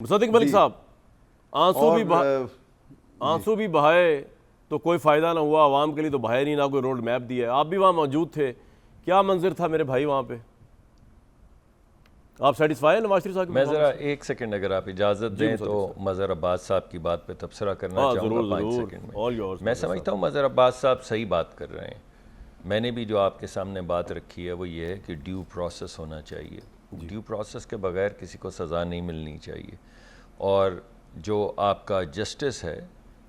مصدق ملک صاحب، آنسو بھی بہائے تو کوئی فائدہ نہ ہوا، عوام کے لیے تو بہائے نہیں، نہ کوئی روڈ میپ دیا ہے. آپ بھی وہاں موجود تھے، کیا منظر تھا میرے بھائی وہاں پہ؟ آپ سیٹسفائی ہیں نواز شریف صاحب کی؟ میں ذرا ایک سیکنڈ اگر آپ اجازت دیں تو مظہر عباس صاحب کی بات پہ تبصرہ کرنا چاہوں گا 5 سیکنڈ میں. میں سمجھتا ہوں مظہر عباس صاحب صحیح بات کر رہے ہیں. میں نے بھی جو آپ کے سامنے بات رکھی ہے وہ یہ ہے کہ ڈیو پروسیس ہونا چاہیے. ڈیو پروسیس کے بغیر کسی کو سزا نہیں ملنی چاہیے، اور جو آپ کا جسٹس ہے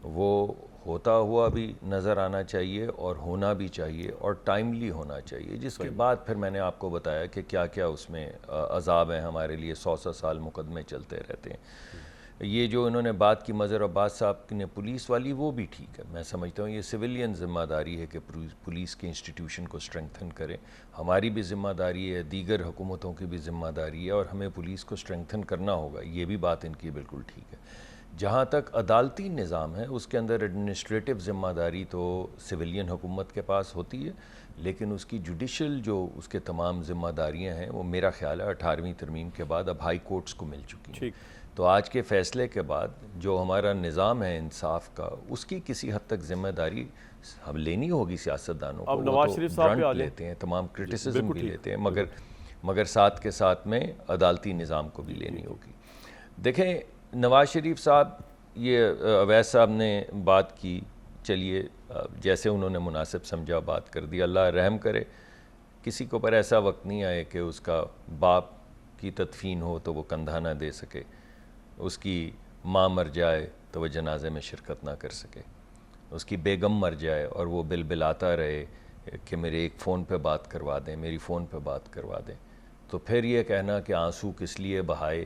وہ ہوتا ہوا بھی نظر آنا چاہیے اور ہونا بھی چاہیے اور ٹائملی ہونا چاہیے. جس کے بعد پھر میں نے آپ کو بتایا کہ کیا کیا اس میں عذاب ہیں ہمارے لیے. 100 سال مقدمے چلتے رہتے ہیں. یہ جو انہوں نے بات کی مظہر عباس صاحب نے پولیس والی، وہ بھی ٹھیک ہے. میں سمجھتا ہوں یہ سویلین ذمہ داری ہے کہ پولیس کے انسٹیٹیوشن کو اسٹرینگتھن کریں. ہماری بھی ذمہ داری ہے، دیگر حکومتوں کی بھی ذمہ داری ہے، اور ہمیں پولیس کو اسٹرینگتھن کرنا ہوگا. یہ بھی بات ان کی بالکل ٹھیک ہے. جہاں تک عدالتی نظام ہے اس کے اندر ایڈمنسٹریٹو ذمہ داری تو سویلین حکومت کے پاس ہوتی ہے، لیکن اس کی جوڈیشل جو اس کے تمام ذمہ داریاں ہیں وہ میرا خیال ہے 18ویں ترمیم کے بعد اب ہائی کورٹس کو مل چکی ہیں. تو آج کے فیصلے کے بعد جو ہمارا نظام ہے انصاف کا، اس کی کسی حد تک ذمہ داری ہم لینی ہوگی سیاستدانوں کو. وہ تو گرانٹ لیتے ہیں، تمام کرٹیسزم بھی لیتے ہیں، مگر ساتھ کے ساتھ میں عدالتی نظام کو بھی لینی ہوگی. دیکھیں نواز شریف صاحب، یہ اویس صاحب نے بات کی، چلیے جیسے انہوں نے مناسب سمجھا بات کر دی. اللہ رحم کرے کسی کو پر ایسا وقت نہیں آئے کہ اس کا باپ کی تدفین ہو تو وہ کندھا نہ دے سکے، اس کی ماں مر جائے تو وہ جنازے میں شرکت نہ کر سکے، اس کی بیگم مر جائے اور وہ بلبلاتا رہے کہ میرے ایک فون پہ بات کروا دیں، میری فون پہ بات کروا دیں. تو پھر یہ کہنا کہ آنسو کس لیے بہائے.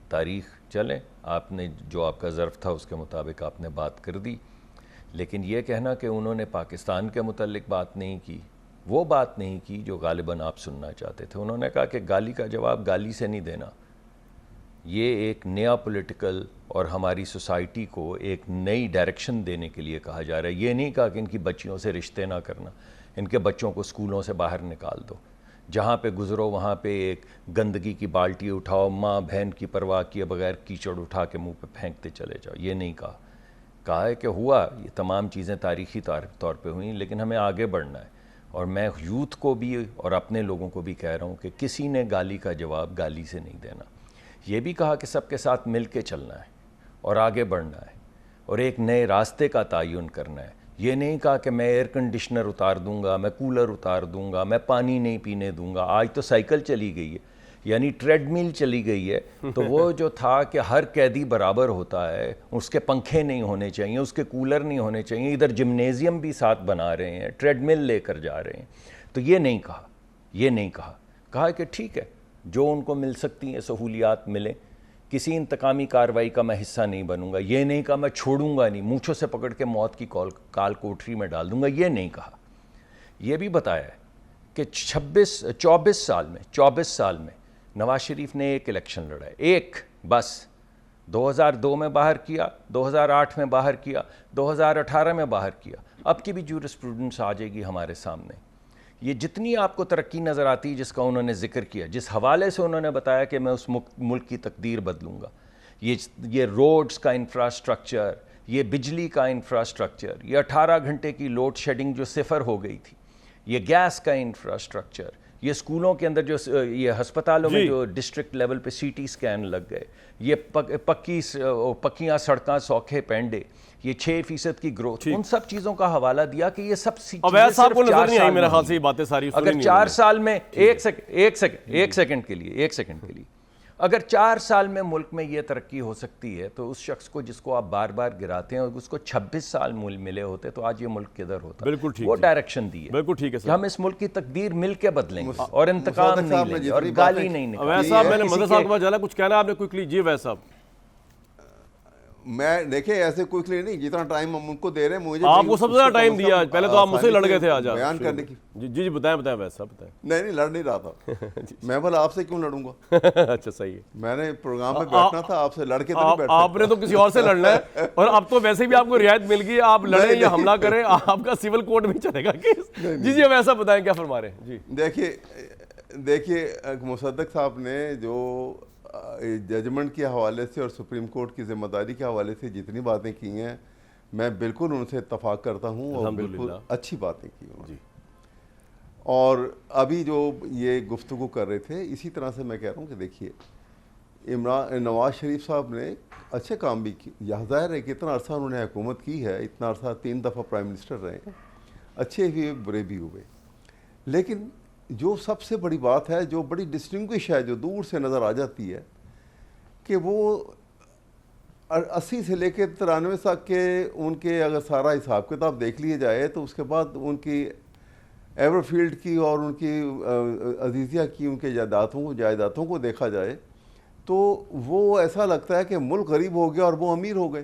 تاریخ چلیں، آپ نے جو آپ کا ظرف تھا اس کے مطابق آپ نے بات کر دی، لیکن یہ کہنا کہ انہوں نے پاکستان کے متعلق بات نہیں کی، وہ بات نہیں کی جو غالباً آپ سننا چاہتے تھے. انہوں نے کہا کہ گالی کا جواب گالی سے نہیں دینا. یہ ایک نیا پولیٹیکل اور ہماری سوسائٹی کو ایک نئی ڈائریکشن دینے کے لیے کہا جا رہا ہے. یہ نہیں کہا کہ ان کی بچیوں سے رشتے نہ کرنا، ان کے بچوں کو اسکولوں سے باہر نکال دو، جہاں پہ گزرو وہاں پہ ایک گندگی کی بالٹی اٹھاؤ، ماں بہن کی پرواہ کیے بغیر کیچڑ اٹھا کے منہ پہ پھینکتے چلے جاؤ. یہ نہیں کہا. کہا ہے کہ ہوا، یہ تمام چیزیں تاریخی طور پہ ہوئیں، لیکن ہمیں آگے بڑھنا ہے. اور میں یوتھ کو بھی اور اپنے لوگوں کو بھی کہہ رہا ہوں کہ کسی نے گالی کا جواب گالی سے نہیں دینا. یہ بھی کہا کہ سب کے ساتھ مل کے چلنا ہے اور آگے بڑھنا ہے اور ایک نئے راستے کا تعین کرنا ہے. یہ نہیں کہا کہ میں ایئر کنڈیشنر اتار دوں گا، میں کولر اتار دوں گا، میں پانی نہیں پینے دوں گا. آج تو سائیکل چلی گئی ہے، یعنی ٹریڈ میل چلی گئی ہے. تو وہ جو تھا کہ ہر قیدی برابر ہوتا ہے، اس کے پنکھے نہیں ہونے چاہیے، اس کے کولر نہیں ہونے چاہیے. ادھر جمنیزیم بھی ساتھ بنا رہے ہیں، ٹریڈ میل لے کر جا رہے ہیں. تو یہ نہیں کہا، یہ نہیں کہا. کہا کہ ٹھیک ہے، جو ان کو مل سکتی ہیں سہولیات ملیں، کسی انتقامی کارروائی کا میں حصہ نہیں بنوں گا. یہ نہیں کہا میں چھوڑوں گا نہیں، مونچھوں سے پکڑ کے موت کی کال کوٹری میں ڈال دوں گا. یہ نہیں کہا. یہ بھی بتایا ہے کہ 24 سال میں نواز شریف نے ایک الیکشن لڑا ہے، ایک بس. 2002 میں باہر کیا، 2008 میں باہر کیا، 2018 میں باہر کیا. اب کی بھی جورسپروڈنس آ جائے گی ہمارے سامنے. یہ جتنی آپ کو ترقی نظر آتی ہے جس کا انہوں نے ذکر کیا، جس حوالے سے انہوں نے بتایا کہ میں اس ملک کی تقدیر بدلوں گا، یہ روڈز کا انفراسٹرکچر، یہ بجلی کا انفراسٹرکچر، یہ 18 گھنٹے کی لوڈ شیڈنگ جو 0 ہو گئی تھی، یہ گیس کا انفراسٹرکچر، یہ اسکولوں کے اندر جو یہ ہسپتالوں میں جو ڈسٹرکٹ لیول پہ CT اسکین لگ گئے، یہ پکیاں سڑکاں، سوکھے پینڈے، یہ 6% کی گروتھ، ان سب چیزوں کا حوالہ دیا کہ یہ سب چیزیں صرف 4 سال میں اگر 4 سال میں ایک سیکنڈ کے لیے اگر 4 سال میں ملک میں یہ ترقی ہو سکتی ہے تو اس شخص کو جس کو آپ بار بار گراتے ہیں، اس کو 26 سال ملے ہوتے تو آج یہ ملک کدھر ہوتا. وہ ڈائریکشن دی ہے. بالکل ٹھیک ہے کہ ہم اس ملک کی تقدیر مل کے بدلیں گے اور انتقام نہیں لیں گے اور گالی نہیں نکالیں. اویس صاحب، میں نے مدد صاحب کے پاس جانا، کچھ کہنا آپ نے کوئکلی؟ جی اویس صاحب. میں دیکھیں ایسے کوئکلی نہیں، جتنا ٹائم ہم ان کو دے رہے ہیں مجھے آپ کو سب سے زیادہ ٹائم دیا. پہلے تو آپ مجھ سے لڑ گئے تھے آج بیان کرنے کی. جی بتائیں اویس صاحب بتائیں. نہیں لڑ نہیں رہا تھا میں، بھلا آپ سے کیوں لڑوں گا؟ اچھا صحیح ہے. میں نے پروگرام پہ بیٹھنا تھا، آپ سے لڑ کے تو نہیں بیٹھنا. آپ نے تو کسی اور سے لڑنا ہے، اور اب تو ویسے بھی آپ کو رعایت مل گئی، آپ لڑیں یا حملہ کریں، آپ کا سول کوڈ بھی چلے گا کیس. جی اویس صاحب بتائیں کیا فرما رہے ہیں. جی دیکھیے مصدق صاحب نے جو ججمنٹ کے حوالے سے اور سپریم کورٹ کی ذمہ داری کے حوالے سے جتنی باتیں کی ہیں میں بالکل ان سے اتفاق کرتا ہوں اور بالکل اچھی باتیں کی انہوں نے. اور ابھی جو یہ گفتگو کر رہے تھے اسی طرح سے میں کہہ رہا ہوں کہ دیکھیے نواز شریف صاحب نے اچھے کام بھی کیے. ظاہر ہے کہ اتنا عرصہ انہوں نے حکومت کی ہے, اتنا عرصہ 3 دفعہ پرائم منسٹر رہے, اچھے بھی ہوئے برے بھی ہوئے. لیکن جو سب سے بڑی بات ہے, جو بڑی ڈسٹنگوش ہے, جو دور سے نظر آ جاتی ہے, کہ وہ 80 سے لے کے 93 تک کے ان کے اگر سارا حساب کتاب دیکھ لیے جائے تو اس کے بعد ان کی ایور فیلڈ کی اور ان کی عزیزیہ کی ان کے جائیدادوں کو دیکھا جائے تو وہ ایسا لگتا ہے کہ ملک غریب ہو گیا اور وہ امیر ہو گئے.